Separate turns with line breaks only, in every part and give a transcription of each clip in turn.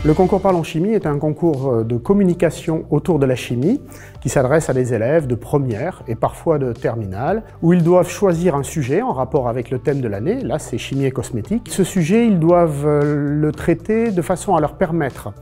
Le concours Parlons Chimie est un concours de communication autour de la chimie qui s'adresse à des élèves de première et parfois de terminale où ils doivent choisir un sujet en rapport avec le thème de l'année, là c'est chimie et cosmétique. Ce sujet, ils doivent le traiter de façon à leur permettre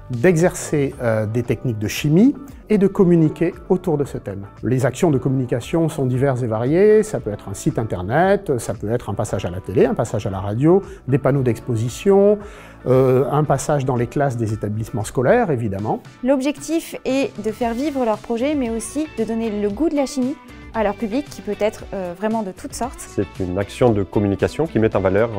d'exercer des techniques de chimie et de communiquer autour de ce thème. Les actions de communication sont diverses et variées, ça peut être un site internet, ça peut être un passage à la télé, un passage à la radio, des panneaux d'exposition, un passage dans les classes des établissements scolaires évidemment.
L'objectif est de faire vivre leur projet mais aussi de donner le goût de la chimie à leur public qui peut être vraiment de toutes sortes.
C'est une action de communication qui met en valeur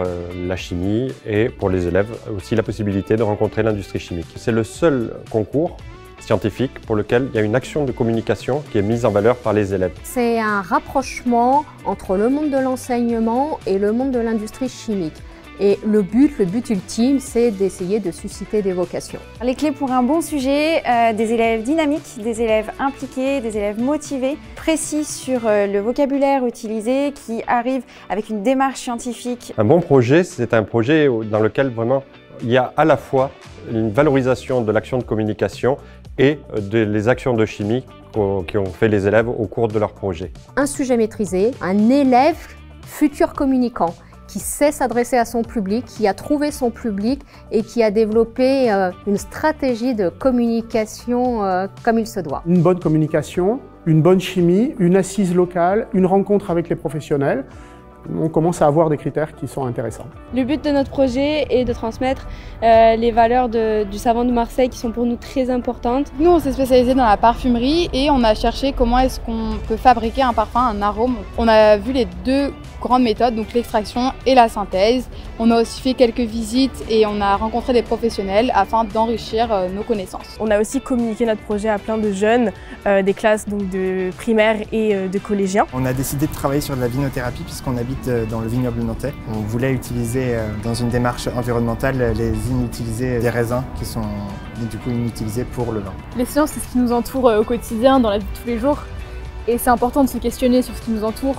la chimie et pour les élèves aussi la possibilité de rencontrer l'industrie chimique. C'est le seul concours scientifique pour lequel il y a une action de communication qui est mise en valeur par les élèves.
C'est un rapprochement entre le monde de l'enseignement et le monde de l'industrie chimique. Et le but ultime, c'est d'essayer de susciter des vocations.
Les clés pour un bon sujet, des élèves dynamiques, des élèves impliqués, des élèves motivés, précis sur le vocabulaire utilisé, qui arrivent avec une démarche scientifique.
Un bon projet, c'est un projet dans lequel vraiment il y a à la fois une valorisation de l'action de communication et des actions de chimie qui ont fait les élèves au cours de leur projet.
Un sujet maîtrisé, un élève futur communicant qui sait s'adresser à son public, qui a trouvé son public et qui a développé une stratégie de communication comme il se doit.
Une bonne communication, une bonne chimie, une assise locale, une rencontre avec les professionnels. On commence à avoir des critères qui sont intéressants.
Le but de notre projet est de transmettre les valeurs du savon de Marseille qui sont pour nous très importantes.
Nous, on s'est spécialisé dans la parfumerie et on a cherché comment est-ce qu'on peut fabriquer un parfum, un arôme. On a vu les deux grandes méthodes, donc l'extraction et la synthèse. On a aussi fait quelques visites et on a rencontré des professionnels afin d'enrichir nos connaissances.
On a aussi communiqué notre projet à plein de jeunes, des classes donc de primaire et de collégiens.
On a décidé de travailler sur de la vinothérapie puisqu'on habite dans le vignoble nantais. On voulait utiliser dans une démarche environnementale les inutilisés des raisins qui sont du coup inutilisés pour le vin.
Les sciences, c'est ce qui nous entoure au quotidien, dans la vie de tous les jours. Et c'est important de se questionner sur ce qui nous entoure